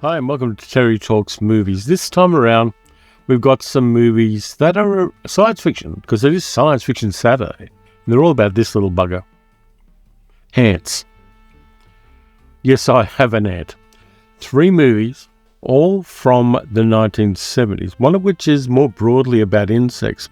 Hi and welcome to Terry Talks Movies. This time around, we've got some movies that are science fiction, because it is Science Fiction Saturday. And they're all about this little bugger. Ants. Yes, I have an ant. 3 movies, all from the 1970s, one of which is more broadly about insects.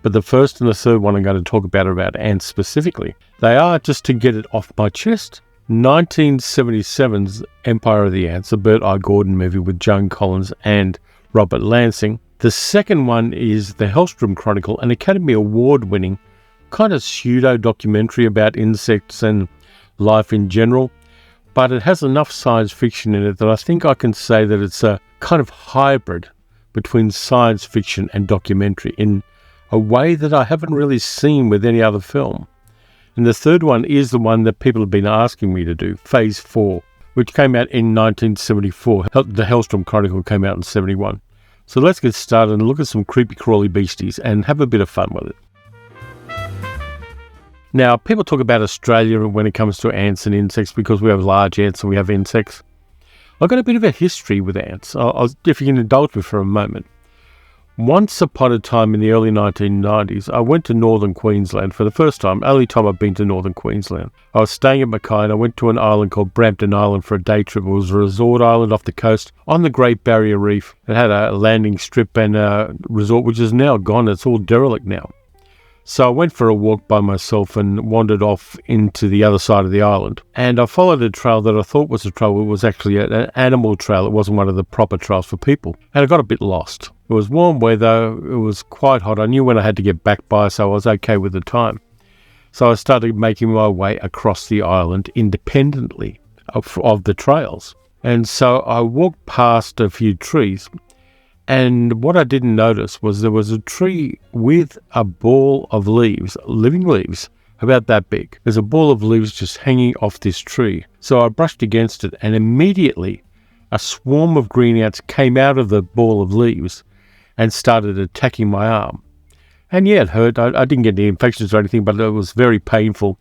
But the first and the third one I'm going to talk about are about ants specifically. They are, just to get it off my chest, 1977's Empire of the Ants, a Burt I. Gordon movie with Joan Collins and Robert Lansing. The second one is the Hellstrom Chronicle, an Academy Award-winning kind of pseudo-documentary about insects and life in general, but it has enough science fiction in it that I think I can say that it's a kind of hybrid between science fiction and documentary in a way that I haven't really seen with any other film. And the third one is the one that people have been asking me to do, Phase 4, which came out in 1974. The Hellstrom Chronicle came out in 71. So let's get started and look at some creepy crawly beasties and have a bit of fun with it. Now, people talk about Australia when it comes to ants and insects because we have large ants and we have insects. I've got a bit of a history with ants, if you can indulge me for a moment. Once upon a time in the early 1990s, I went to northern Queensland for the first time, only time I've been to northern Queensland. I was staying at Mackay and I went to an island called Brampton Island for a day trip. It was a resort island off the coast on the Great Barrier Reef. It had a landing strip and a resort which is now gone. It's all derelict now. So I went for a walk by myself and wandered off into the other side of the island. And I followed a trail that I thought was a trail. It was actually an animal trail. It wasn't one of the proper trails for people. And I got a bit lost. It was warm weather. It was quite hot. I knew when I had to get back by, so I was okay with the time. So I started making my way across the island independently of the trails. And so I walked past a few trees. And what I didn't notice was there was a tree with a ball of leaves, living leaves, about that big. There's a ball of leaves just hanging off this tree. So I brushed against it and immediately a swarm of green ants came out of the ball of leaves and started attacking my arm. And yeah, it hurt. I didn't get any infections or anything, but it was very painful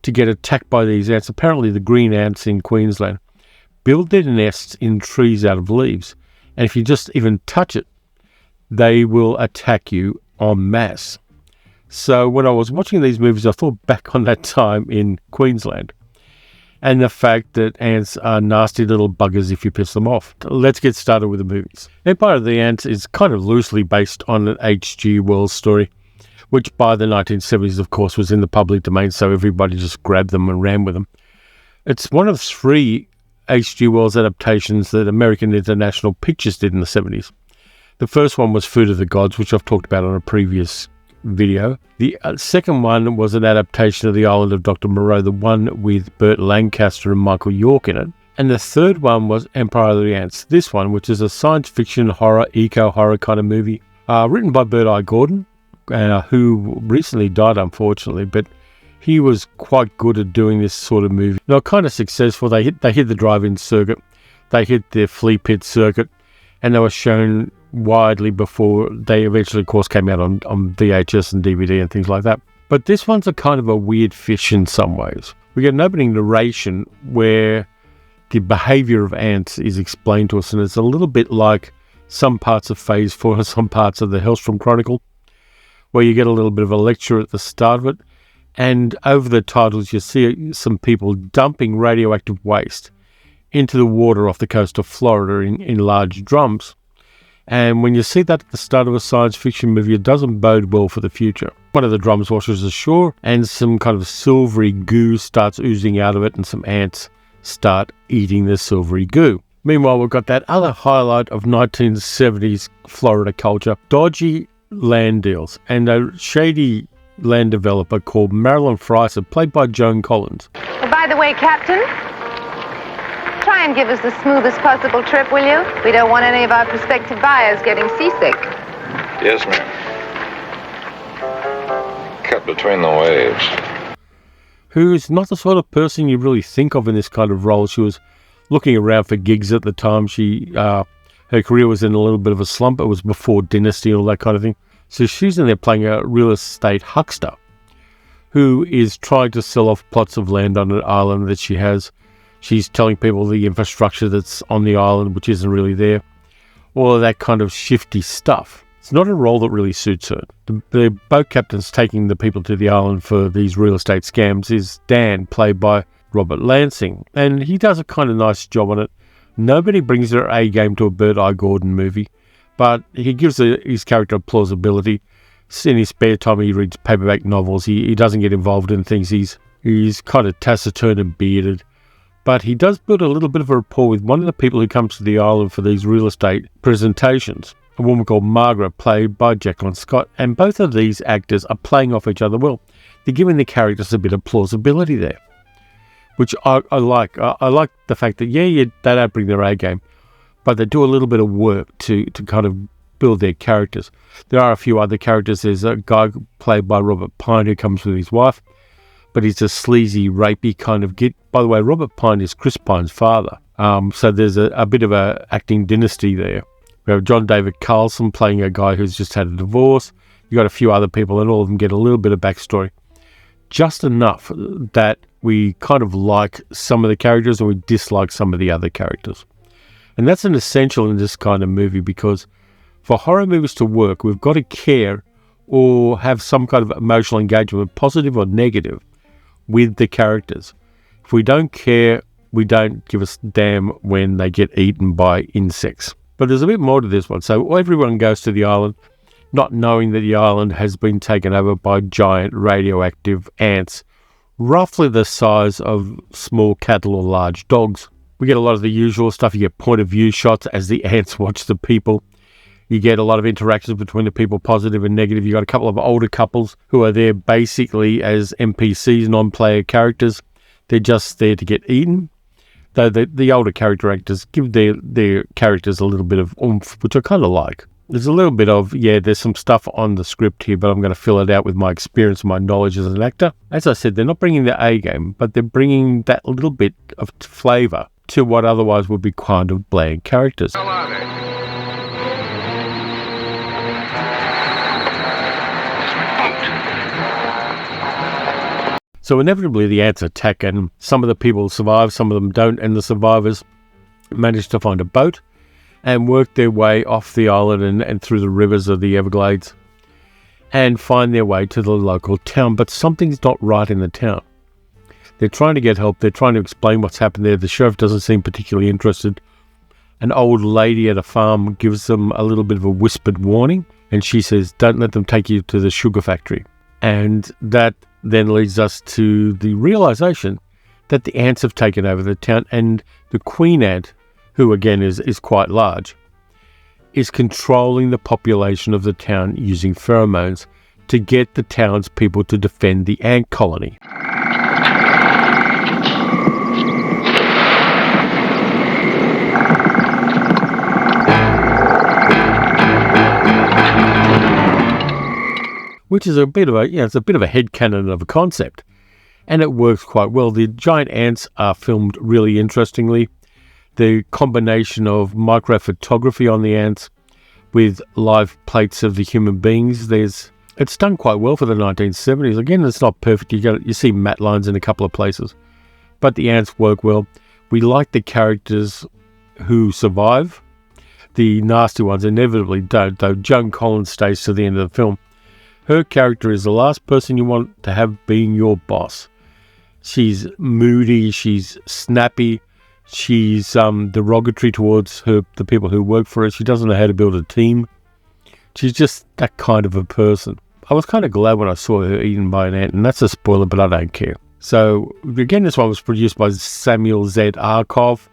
to get attacked by these ants. Apparently the green ants in Queensland build their nests in trees out of leaves. And if you just even touch it, they will attack you en masse. So when I was watching these movies, I thought back on that time in Queensland and the fact that ants are nasty little buggers if you piss them off. Let's get started with the movies. Empire of the Ants is kind of loosely based on an H.G. Wells story, which by the 1970s, of course, was in the public domain, so everybody just grabbed them and ran with them. It's one of 3 H.G. Wells adaptations that American International Pictures did in the 70s. The first one was Food of the Gods, which I've talked about on a previous video. The second one was an adaptation of The Island of Dr. Moreau, the one with Burt Lancaster and Michael York in it. And the third one was Empire of the Ants, this one, which is a science fiction horror, eco-horror kind of movie, written by Burt I. Gordon, who recently died, unfortunately, but he was quite good at doing this sort of movie. They were kind of successful. They hit the drive-in circuit, they hit the flea pit circuit, and they were shown widely before they eventually, of course, came out on VHS and DVD and things like that. But this one's a kind of a weird fish in some ways. We get an opening narration where the behavior of ants is explained to us, and it's a little bit like some parts of Phase 4 and some parts of the Hellstrom Chronicle, where you get a little bit of a lecture at the start of it. And over the titles, you see some people dumping radioactive waste into the water off the coast of Florida in large drums. And when you see that at the start of a science fiction movie, it doesn't bode well for the future. One of the drums washes ashore, and some kind of silvery goo starts oozing out of it, and some ants start eating the silvery goo. Meanwhile, we've got that other highlight of 1970s Florida culture, dodgy land deals, and a shady land developer called Marilyn Fryson, played by Joan Collins. Oh, by the way, Captain, try and give us the smoothest possible trip, will you? We don't want any of our prospective buyers getting seasick. Yes, ma'am. Cut between the waves. Who's not the sort of person you really think of in this kind of role. She was looking around for gigs at the time. She Her career was in a little bit of a slump. It was before Dynasty and all that kind of thing. So she's in there playing a real estate huckster who is trying to sell off plots of land on an island that she has. She's telling people the infrastructure that's on the island, which isn't really there. All of that kind of shifty stuff. It's not a role that really suits her. The boat captain's taking the people to the island for these real estate scams is Dan, played by Robert Lansing. And he does a kind of nice job on it. Nobody brings their A game to a Bird-Eye Gordon movie, but he gives his character plausibility. In his spare time, he reads paperback novels. He doesn't get involved in things. He's kind of taciturn and bearded. But he does build a little bit of a rapport with one of the people who comes to the island for these real estate presentations, a woman called Margaret, played by Jacqueline Scott. And both of these actors are playing off each other well. They're giving the characters a bit of plausibility there, which I like. I like the fact that, they don't bring their A game, but they do a little bit of work to kind of build their characters. There are a few other characters. There's a guy played by Robert Pine who comes with his wife, but he's a sleazy, rapey kind of git. By the way, Robert Pine is Chris Pine's father. So there's a bit of a acting dynasty there. We have John David Carlson playing a guy who's just had a divorce. You got a few other people, and all of them get a little bit of backstory. Just enough that we kind of like some of the characters and we dislike some of the other characters. And that's an essential in this kind of movie, because for horror movies to work, we've got to care or have some kind of emotional engagement, positive or negative, with the characters. If we don't care, we don't give a damn when they get eaten by insects. But there's a bit more to this one. So everyone goes to the island, not knowing that the island has been taken over by giant radioactive ants, roughly the size of small cattle or large dogs. We get a lot of the usual stuff. You get point of view shots as the ants watch the people. You get a lot of interactions between the people, positive and negative. You got a couple of older couples who are there basically as NPCs, non-player characters. They're just there to get eaten. Though the older character actors give their characters a little bit of oomph, which I kind of like. There's a little bit of, there's some stuff on the script here, but I'm going to fill it out with my experience and my knowledge as an actor. As I said, they're not bringing their A game, but they're bringing that little bit of flavour to what otherwise would be kind of bland characters. So inevitably the ants attack, and some of the people survive, some of them don't, and the survivors manage to find a boat and work their way off the island and through the rivers of the Everglades and find their way to the local town. But something's not right in the town. They're trying to get help. They're trying to explain what's happened there. The sheriff doesn't seem particularly interested. An old lady at a farm gives them a little bit of a whispered warning, and she says, don't let them take you to the sugar factory. And that then leads us to the realization that the ants have taken over the town, and the queen ant, who again is quite large, is controlling the population of the town using pheromones to get the townspeople to defend the ant colony. Which is a bit of it's a bit of a headcanon of a concept, and it works quite well. The giant ants are filmed really interestingly. The combination of microphotography on the ants with live plates of the human beings, it's done quite well for the 1970s. Again, it's not perfect. You see matte lines in a couple of places, but the ants work well. We like the characters who survive. The nasty ones inevitably don't, though Joan Collins stays to the end of the film. Her character is the last person you want to have being your boss. She's moody, she's snappy, she's derogatory towards the people who work for her. She doesn't know how to build a team. She's just that kind of a person. I was kind of glad when I saw her eaten by an ant, and that's a spoiler, but I don't care. So, again, this one was produced by Samuel Z. Arkoff,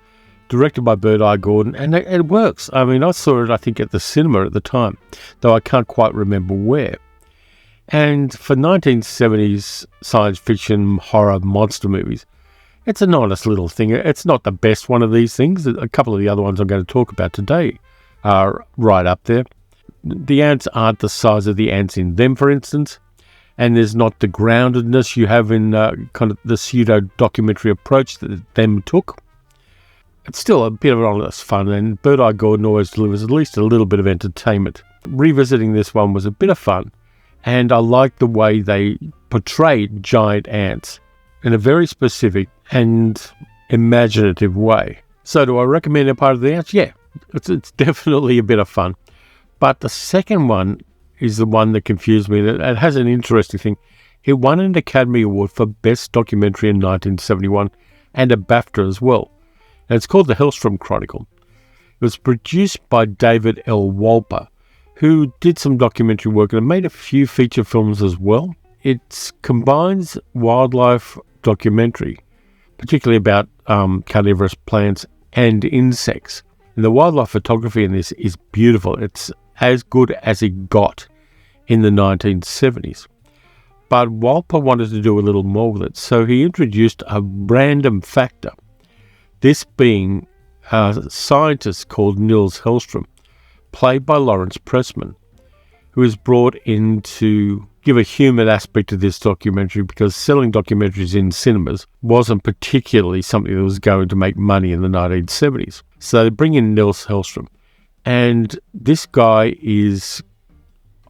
directed by Bird-Eye Gordon, and it works. I mean, I saw it, I think, at the cinema at the time, though I can't quite remember where. And for 1970s science fiction, horror, monster movies, it's a nice little thing. It's not the best one of these things. A couple of the other ones I'm going to talk about today are right up there. The ants aren't the size of the ants in them, for instance, and there's not the groundedness you have in kind of the pseudo-documentary approach that them took. it's still a bit of honest fun, and Bird Eye Gordon always delivers at least a little bit of entertainment. Revisiting this one was a bit of fun, and I like the way they portrayed giant ants in a very specific and imaginative way. So do I recommend a part of the ants? Yeah, it's definitely a bit of fun. But the second one is the one that confused me. It has an interesting thing. It won an Academy Award for Best Documentary in 1971 and a BAFTA as well. And it's called the Hellstrom Chronicle. It was produced by David L. Wolper, who did some documentary work and made a few feature films as well. It combines wildlife documentary, particularly about carnivorous plants and insects. And the wildlife photography in this is beautiful. It's as good as it got in the 1970s. But Wolper wanted to do a little more with it, so he introduced a random factor. This being a scientist called Nils Hellstrom, played by Lawrence Pressman, who was brought in to give a human aspect to this documentary because selling documentaries in cinemas wasn't particularly something that was going to make money in the 1970s. So they bring in Nils Hellstrom, and this guy is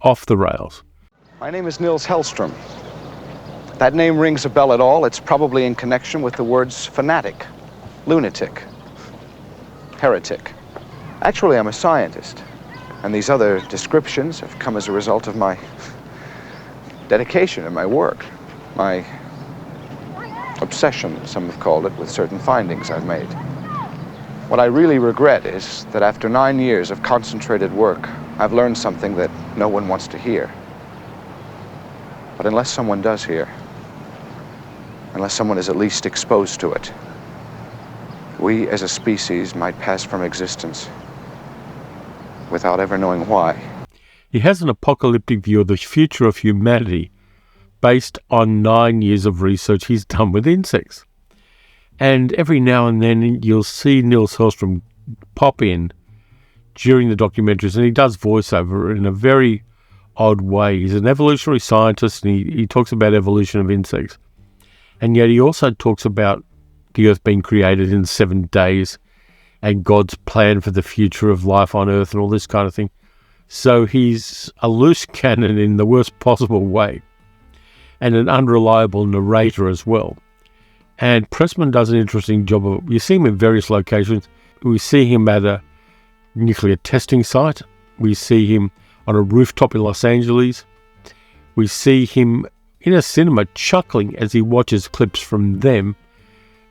off the rails. My name is Nils Hellstrom. That name rings a bell at all, it's probably in connection with the words fanatic, lunatic, heretic. Actually, I'm a scientist, and these other descriptions have come as a result of my dedication and my work, my obsession, some have called it, with certain findings I've made. What I really regret is that after 9 years of concentrated work, I've learned something that no one wants to hear. But unless someone does hear, unless someone is at least exposed to it, we as a species might pass from existence without ever knowing why. He has an apocalyptic view of the future of humanity based on 9 years of research he's done with insects. And every now and then you'll see Nils Hellstrom pop in during the documentaries, and he does voiceover in a very odd way. He's an evolutionary scientist, and he talks about evolution of insects. And yet he also talks about the Earth being created in 7 days and God's plan for the future of life on Earth and all this kind of thing. So he's a loose cannon in the worst possible way, and an unreliable narrator as well. And Pressman does an interesting job of it. You see him in various locations. We see him at a nuclear testing site. We see him on a rooftop in Los Angeles. We see him in a cinema chuckling as he watches clips from them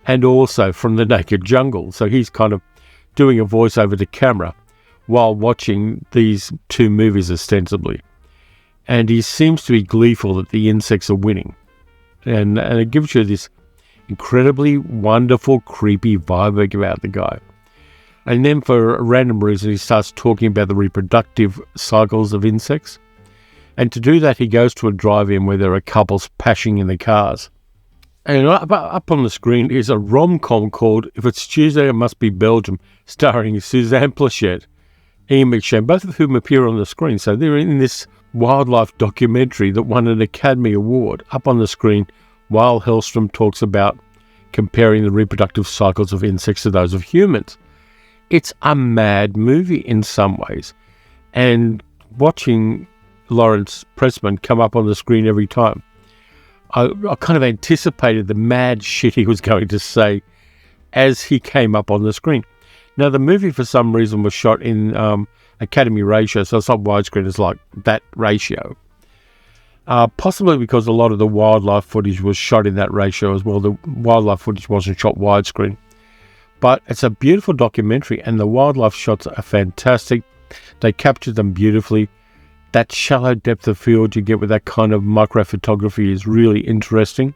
and also from The Naked Jungle. So he's kind of doing a voiceover to camera while watching these two movies ostensibly. And he seems to be gleeful that the insects are winning. And it gives you this incredibly wonderful, creepy vibe about the guy. And then for a random reason, he starts talking about the reproductive cycles of insects. And to do that, he goes to a drive-in where there are couples pashing in the cars. And up on the screen is a rom-com called If It's Tuesday, It Must Be Belgium, starring Suzanne Plachette, Ian McShane, both of whom appear on the screen. So they're in this wildlife documentary that won an Academy Award up on the screen while Hellstrom talks about comparing the reproductive cycles of insects to those of humans. It's a mad movie in some ways. And watching Lawrence Pressman come up on the screen every time, I kind of anticipated the mad shit he was going to say as he came up on the screen. Now, the movie, for some reason, was shot in Academy ratio, so it's not widescreen, it's like that ratio. Possibly because a lot of the wildlife footage was shot in that ratio as well. The wildlife footage wasn't shot widescreen. But it's a beautiful documentary, and the wildlife shots are fantastic. They capture them beautifully. That shallow depth of field you get with that kind of microphotography is really interesting.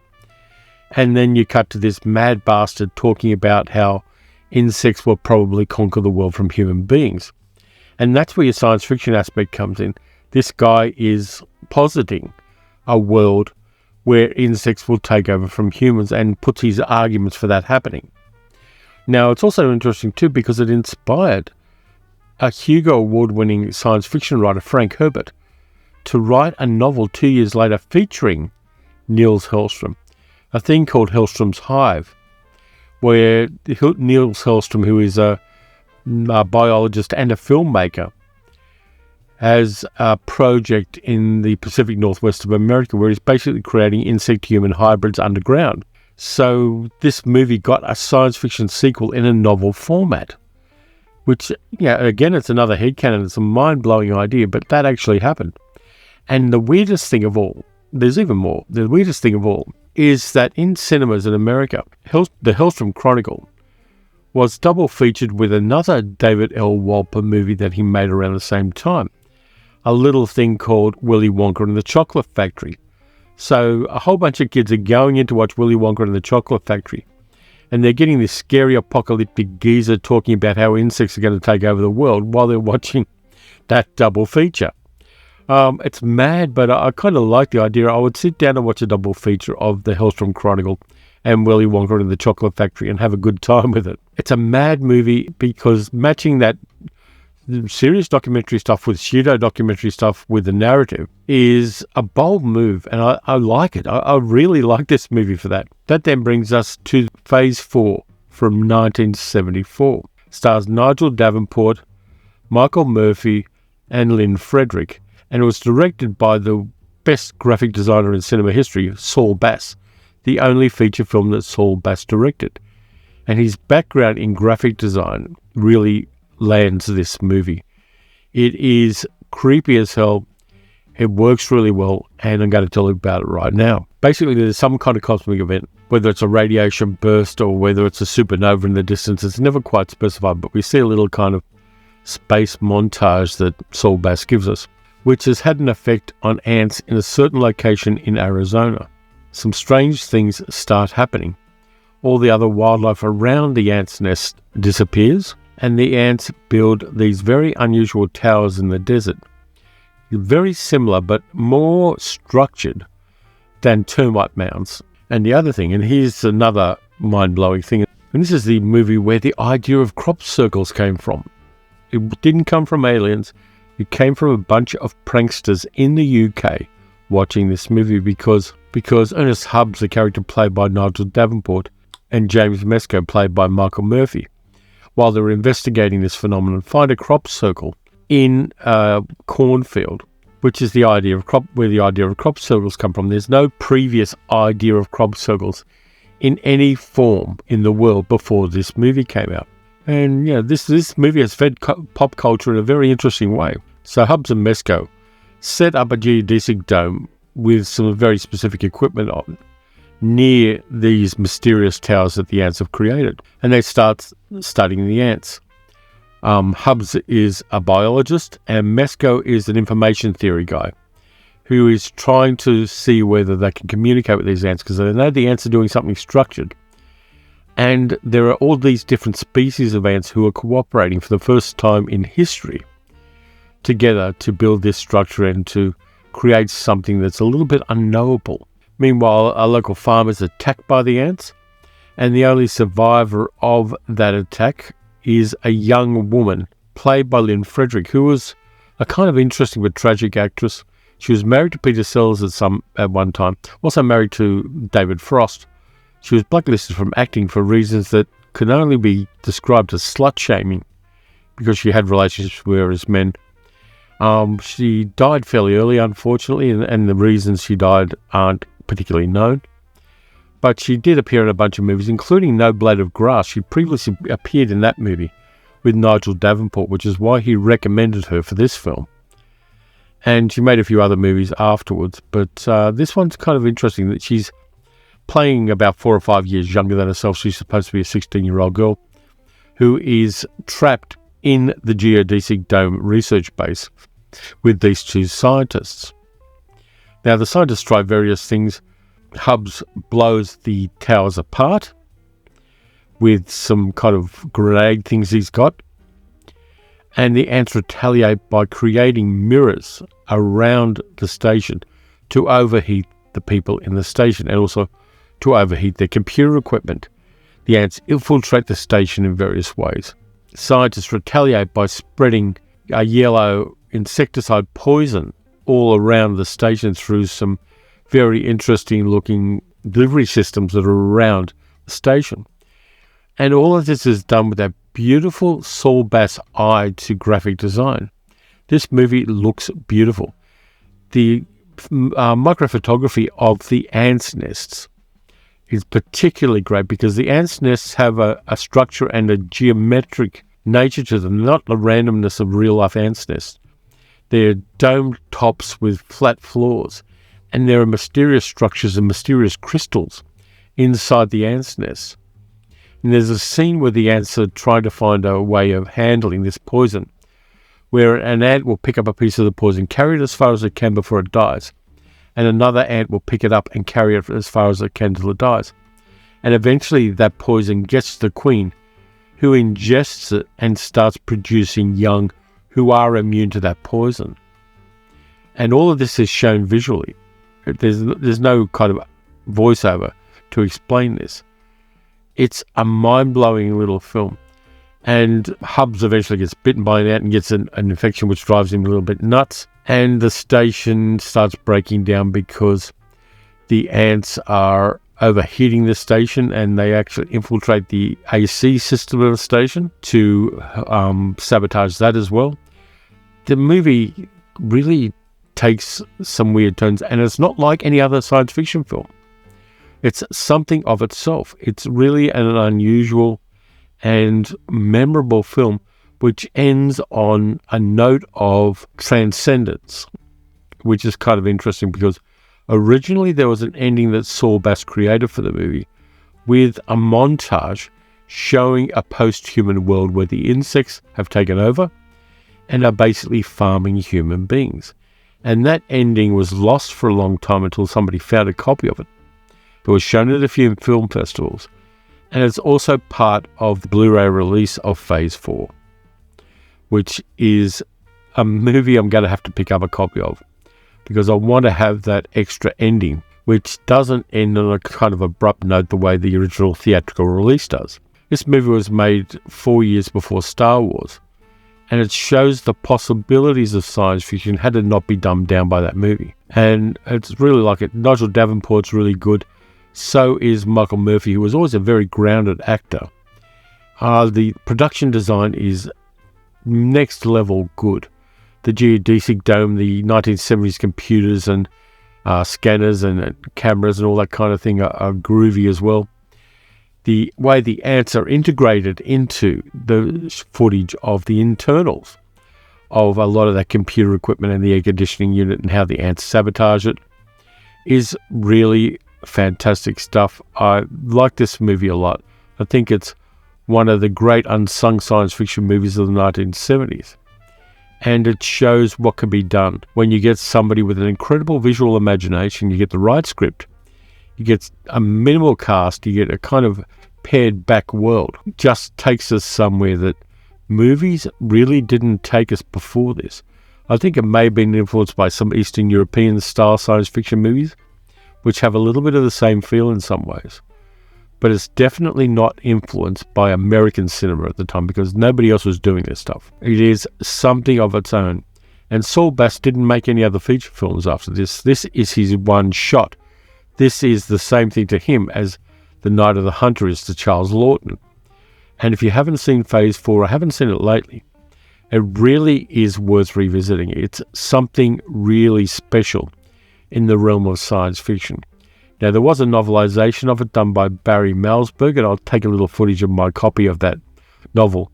And then you cut to this mad bastard talking about how insects will probably conquer the world from human beings. And that's where your science fiction aspect comes in. This guy is positing a world where insects will take over from humans and puts his arguments for that happening. Now, it's also interesting too because it inspired a Hugo Award-winning science fiction writer, Frank Herbert, to write a novel 2 years later featuring Nils Hellstrom, a thing called Hellstrom's Hive, where Niels Hellstrom, who is a biologist and a filmmaker, has a project in the Pacific Northwest of America where he's basically creating insect-human hybrids underground. So this movie got a science fiction sequel in a novel format, which, again, it's another headcanon. It's a mind-blowing idea, but that actually happened. And the weirdest thing of all, there's even more, the weirdest thing of all is that in cinemas in America, the Hellstrom Chronicle was double featured with another David L. Wolper movie that he made around the same time, a little thing called Willy Wonka and the Chocolate Factory. So a whole bunch of kids are going in to watch Willy Wonka and the Chocolate Factory, and they're getting this scary apocalyptic geezer talking about how insects are going to take over the world while they're watching that double feature. It's mad, but I kind of like the idea. I would sit down and watch a double feature of the Hellstrom Chronicle and Willy Wonka and the Chocolate Factory and have a good time with it. It's a mad movie because matching that serious documentary stuff with pseudo documentary stuff with the narrative is a bold move, and I like it. I really like this movie for that. That then brings us to Phase 4 from 1974. Stars Nigel Davenport, Michael Murphy, and Lynn Frederick, and it was directed by the best graphic designer in cinema history, Saul Bass, the only feature film that Saul Bass directed. And his background in graphic design really lands this movie. It is creepy as hell. It works really well, and I'm going to tell you about it right now. Basically, there's some kind of cosmic event, whether it's a radiation burst or whether it's a supernova in the distance. It's never quite specified, but we see a little kind of space montage that Saul Bass gives us, which has had an effect on ants in a certain location in Arizona. Some strange things start happening. All the other wildlife around the ant's nest disappears, and the ants build these very unusual towers in the desert. Very similar, but more structured than termite mounds. And the other thing, and here's another mind-blowing thing, and this is the movie where the idea of crop circles came from. It didn't come from aliens. It came from a bunch of pranksters in the UK watching this movie because Ernest Hubbs, the character played by Nigel Davenport, and James Mesco, played by Michael Murphy, while they were investigating this phenomenon, find a crop circle in a cornfield, which is the idea of where the idea of crop circles come from. There's no previous idea of crop circles in any form in the world before this movie came out. And this movie has fed pop culture in a very interesting way. So Hubbs and Mesco set up a geodesic dome with some very specific equipment on near these mysterious towers that the ants have created. And they start studying the ants. Hubbs is a biologist, and Mesco is an information theory guy who is trying to see whether they can communicate with these ants, because they know the ants are doing something structured. And there are all these different species of ants who are cooperating for the first time in history together to build this structure and to create something that's a little bit unknowable. Meanwhile, a local farmer is attacked by the ants, and the only survivor of that attack is a young woman played by Lynn Frederick, who was a kind of interesting but tragic actress. She was married to Peter Sellers at one time, also married to David Frost. She was blacklisted from acting for reasons that can only be described as slut-shaming, because she had relationships with various men. She died fairly early, unfortunately, and the reasons she died aren't particularly known. But she did appear in a bunch of movies, including No Blade of Grass. She previously appeared in that movie with Nigel Davenport, which is why he recommended her for this film. And she made a few other movies afterwards, but this one's kind of interesting that she's playing about 4 or 5 years younger than herself. She's supposed to be a 16-year-old girl who is trapped in the geodesic dome research base with these two scientists. Now, the scientists try various things. Hubbs blows the towers apart with some kind of grenade things he's got, and the ants retaliate by creating mirrors around the station to overheat the people in the station and also to overheat their computer equipment. The ants infiltrate the station in various ways. Scientists retaliate by spreading a yellow insecticide poison all around the station through some very interesting looking delivery systems that are around the station. And all of this is done with that beautiful Saul Bass eye to graphic design. This movie looks beautiful. The microphotography of the ants' nests is particularly great because the ants' nests have a structure and a geometric nature to them, not the randomness of real-life ants' nests. They're domed tops with flat floors, and there are mysterious structures and mysterious crystals inside the ants' nests. And there's a scene where the ants are trying to find a way of handling this poison, where an ant will pick up a piece of the poison, carry it as far as it can before it dies, and another ant will pick it up and carry it as far as it can till it dies. And eventually that poison gets to the queen, who ingests it and starts producing young who are immune to that poison. And all of this is shown visually. There's no kind of voiceover to explain this. It's a mind-blowing little film. And Hubs eventually gets bitten by an ant and gets an infection which drives him a little bit nuts. And the station starts breaking down because the ants are overheating the station and they actually infiltrate the AC system of the station to sabotage that as well. The movie really takes some weird turns, and it's not like any other science fiction film. It's something of itself. It's really an unusual and memorable film which ends on a note of transcendence, which is kind of interesting because originally there was an ending that Saul Bass created for the movie with a montage showing a post-human world where the insects have taken over and are basically farming human beings. And that ending was lost for a long time until somebody found a copy of it. It was shown at a few film festivals, and it's also part of the Blu-ray release of Phase 4, which is a movie I'm going to have to pick up a copy of because I want to have that extra ending, which doesn't end on a kind of abrupt note the way the original theatrical release does. This movie was made 4 years before Star Wars, and it shows the possibilities of science fiction had it not be dumbed down by that movie. And it's really like it. Nigel Davenport's really good. So is Michael Murphy, who was always a very grounded actor. The production design is next level good. The geodesic dome, the 1970s computers and scanners and cameras and all that kind of thing are groovy as well. The way the ants are integrated into the footage of the internals of a lot of that computer equipment and the air conditioning unit and how the ants sabotage it is really fantastic stuff. I like this movie a lot. I think it's one of the great unsung science fiction movies of the 1970s. And it shows what can be done when you get somebody with an incredible visual imagination, you get the right script, you get a minimal cast, you get a kind of pared back world. It just takes us somewhere that movies really didn't take us before this. I think it may have been influenced by some Eastern European style science fiction movies, which have a little bit of the same feel in some ways. But it's definitely not influenced by American cinema at the time because nobody else was doing this stuff. It is something of its own. And Saul Bass didn't make any other feature films after this. This is his one shot. This is the same thing to him as The Night of the Hunter is to Charles Lawton. And if you haven't seen Phase 4, I haven't seen it lately, it really is worth revisiting. It's something really special in the realm of science fiction. Now, there was a novelization of it done by Barry Malzberg, and I'll take a little footage of my copy of that novel,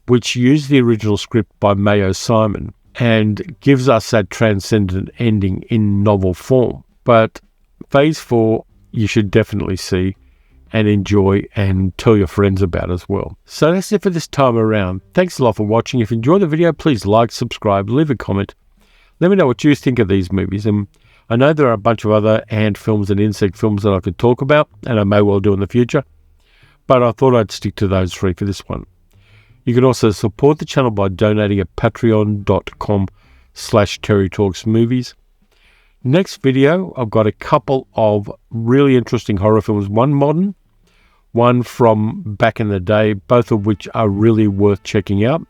which used the original script by Mayo Simon and gives us that transcendent ending in novel form. But Phase 4, you should definitely see and enjoy and tell your friends about as well. So that's it for this time around. Thanks a lot for watching. If you enjoyed the video, please like, subscribe, leave a comment. Let me know what you think of these movies. And I know there are a bunch of other ant films and insect films that I could talk about, and I may well do in the future, but I thought I'd stick to those three for this one. You can also support the channel by donating at patreon.com/TerryTalksMovies. Next video, I've got a couple of really interesting horror films, one modern, one from back in the day, both of which are really worth checking out.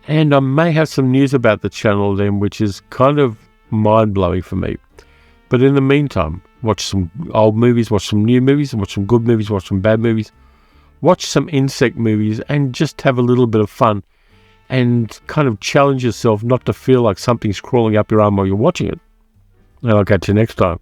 And I may have some news about the channel then, which is kind of mind-blowing for me. But in the meantime, watch some old movies, watch some new movies, watch some good movies, watch some bad movies. watch some insect movies and just have a little bit of fun and kind of challenge yourself not to feel like something's crawling up your arm while you're watching it. And I'll catch you next time.